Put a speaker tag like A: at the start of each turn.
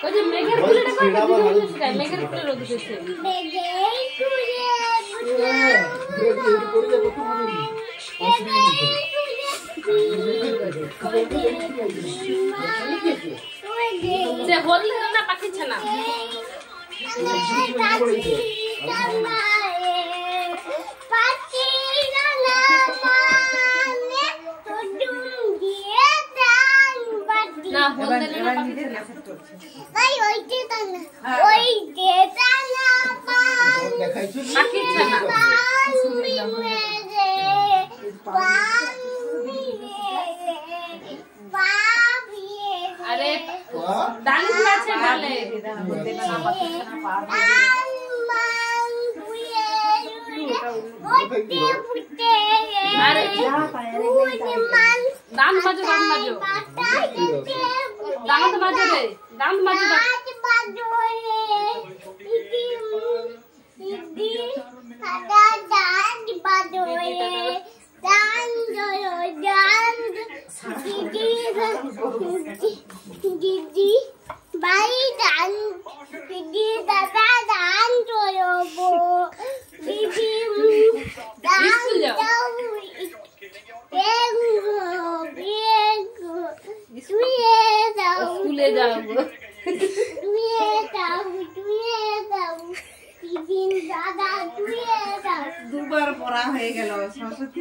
A: ওই যে মেঘের ফুলটা কথা দিতেছে গায় মেঘের ফুলের রোদ দিতেছে যে বললে না পাঠিয়েছে না না বললে না পাঠিয়েছে না
B: তাই ওইতে তা না ওই দেতা না
A: পাঠিয়েছে না अरे दालिश আছে ডালে अरे दान बाजो दांत बाजो रे दांत बाजो
B: Didi, bye, Dan. Didi, Dada, Dan, Toyobo. Didi, Dan,
A: स्कूले जाओ
B: दादा
C: দুবার পড়া হয়ে গেল সরস্বতী